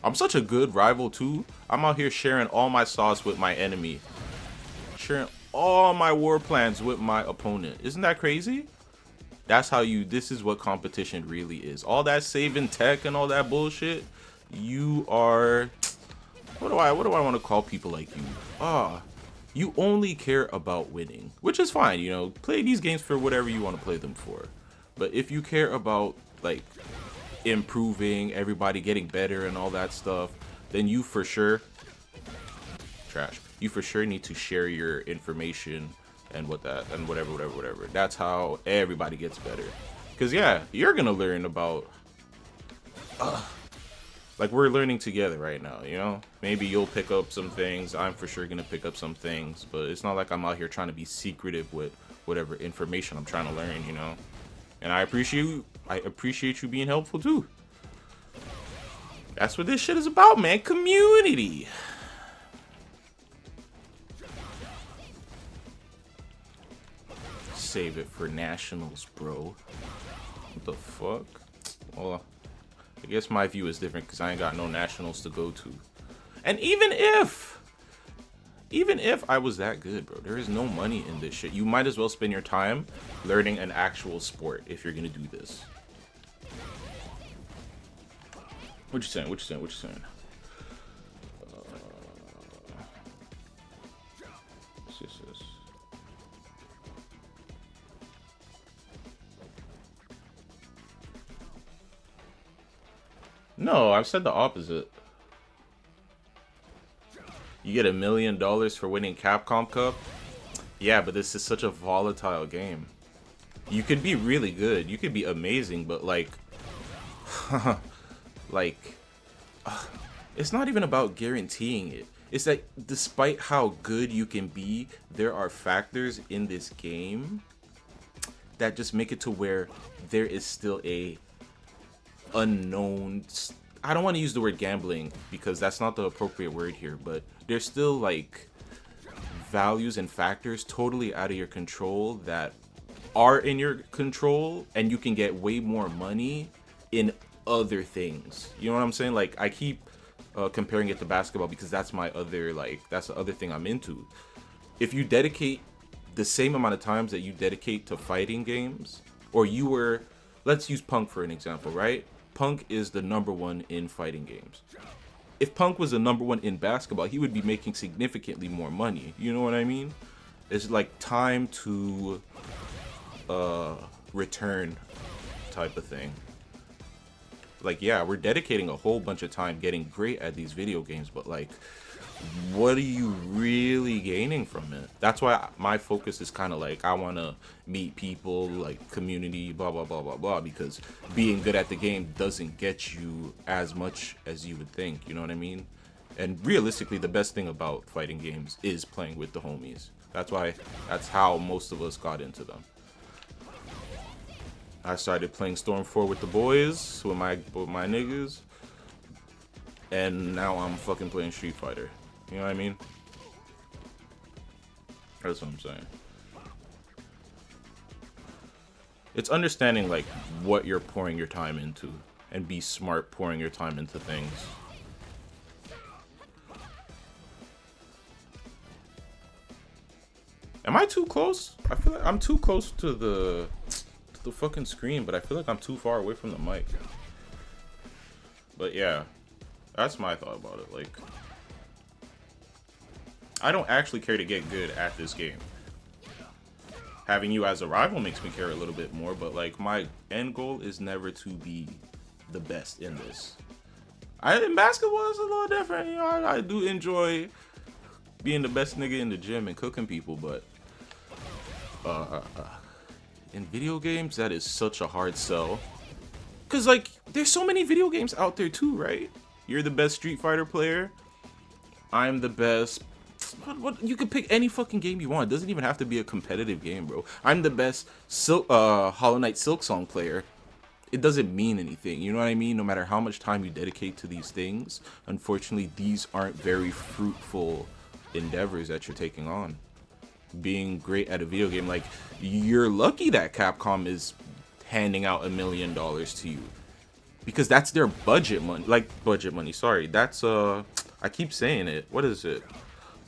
I'm such a good rival too. I'm out here sharing all my sauce with my enemy. Sharing all my war plans with my opponent. Isn't that crazy? That's how you, this is what competition really is. All that saving tech and all that bullshit, you are, what do I want to call people like you? You only care about winning, which is fine, you know, play these games for whatever you want to play them for. But if you care about like improving, everybody getting better and all that stuff, then you for sure trash. You for sure need to share your information and whatever. That's how everybody gets better. Cause yeah, you're gonna learn about like we're learning together right now, you know? Maybe you'll pick up some things, I'm for sure gonna pick up some things, but it's not like I'm out here trying to be secretive with whatever information I'm trying to learn, you know? And I appreciate you being helpful too. That's what this shit is about, man. Community. Save it for nationals, bro. What the fuck? Well, I guess my view is different because I ain't got no nationals to go to. And even if I was that good, bro, there is no money in this shit. You might as well spend your time learning an actual sport if you're gonna do this. What you saying? What you saying? What you saying? What's this? No, I've said the opposite. You get $1 million for winning Capcom Cup? Yeah, but this is such a volatile game. You could be really good, you could be amazing, but like, like, it's not even about guaranteeing it. It's that despite how good you can be, there are factors in this game that just make it to where there is still a unknown. I don't want to use the word gambling because that's not the appropriate word here, but there's still like values and factors totally out of your control that are in your control, and you can get way more money in other things. You know what I'm saying? Like I keep comparing it to basketball because that's my other that's the other thing I'm into. If you dedicate the same amount of times that you dedicate to fighting games, or you were, let's use Punk for an example, right? Punk is the #1 in fighting games. If Punk was the #1 in basketball, he would be making significantly more money. You know what I mean? It's like time to return type of thing. Like, yeah, we're dedicating a whole bunch of time getting great at these video games, but like, what are you really gaining from it? That's why my focus is kind of like, I want to meet people, like community, blah blah blah blah blah, because being good at the game doesn't get you as much as you would think. You know what I mean? And realistically, the best thing about fighting games is playing with the homies. That's how most of us got into them. I started playing Storm 4 with the boys, with my niggas, and now I'm fucking playing Street Fighter. You know what I mean? That's what I'm saying. It's understanding like what you're pouring your time into, and be smart pouring your time into things. Am I too close? I feel like I'm too close to the fucking screen, but I feel like I'm too far away from the mic. But yeah, that's my thought about it. Like, I don't actually care to get good at this game. Having you as a rival makes me care a little bit more, but like my end goal is never to be the best in this. In basketball it's a little different, you know. I do enjoy being the best nigga in the gym and cooking people, but in video games that is such a hard sell. Cause like there's so many video games out there too, right? You're the best Street Fighter player. I'm the best. What you could pick any fucking game you want. It doesn't even have to be a competitive game, bro. I'm the best Hollow Knight Silk Song player. It doesn't mean anything. You know what I mean? No matter how much time you dedicate to these things, unfortunately, these aren't very fruitful endeavors that you're taking on. Being great at a video game, like, you're lucky that Capcom is handing out $1 million to you. because that's their budget money. Like budget money, sorry. That's I keep saying it. What is it?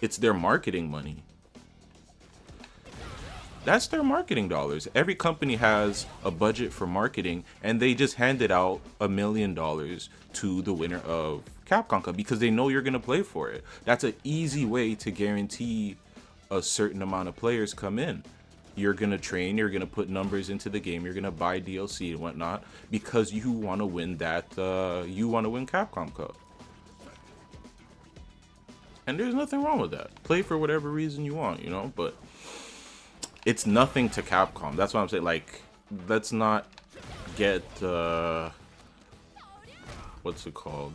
It's their marketing money. That's their marketing dollars. Every company has a budget for marketing, and they just handed out $1 million to the winner of Capcom Cup because they know you're gonna play for it. That's an easy way to guarantee a certain amount of players come in. You're gonna train, you're gonna put numbers into the game, you're gonna buy DLC and whatnot because you want to win that. You want to win Capcom Cup, and there's nothing wrong with that. Play for whatever reason you want, you know, but it's nothing to Capcom. That's what I'm saying. Like, let's not get what's it called?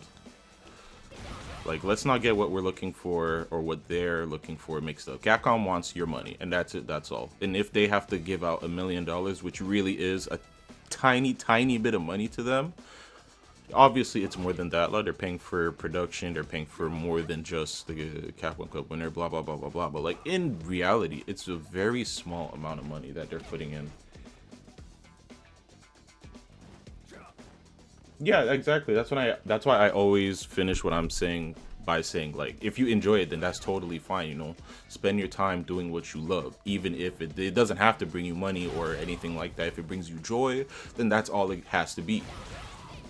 Like, let's not get what we're looking for or what they're looking for mixed up. Capcom wants your money, and that's it. That's all. And if they have to give out $1 million, which really is a tiny, tiny bit of money to them, obviously it's more than that. Like, they're paying for production, they're paying for more than just the Capcom Cup winner, blah blah blah blah blah. But like in reality, it's a very small amount of money that they're putting in. Yeah, exactly. That's why I always finish what I'm saying by saying, like, if you enjoy it, then that's totally fine, you know. Spend your time doing what you love, even if it doesn't have to bring you money or anything like that. If it brings you joy, then that's all it has to be.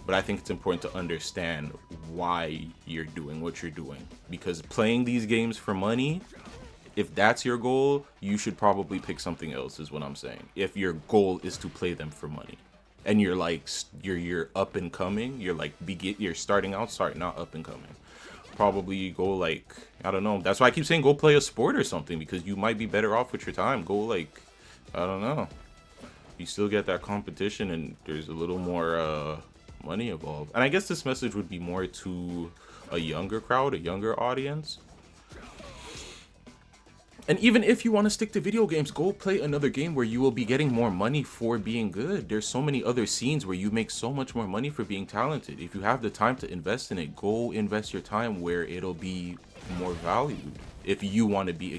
But I think it's important to understand why you're doing what you're doing, because playing these games for money, if that's your goal, you should probably pick something else, is what I'm saying. If your goal is to play them for money, and you're like you're up and coming, you're like you're starting out, sorry, not up and coming. Probably go like, I don't know. That's why I keep saying go play a sport or something, because you might be better off with your time. Go like, I don't know. You still get that competition, and there's a little more money involved. And I guess this message would be more to a younger crowd, a younger audience. And even if you want to stick to video games, go play another game where you will be getting more money for being good. There's so many other scenes where you make so much more money for being talented. If you have the time to invest in it, go invest your time where it'll be more valued if you want to be a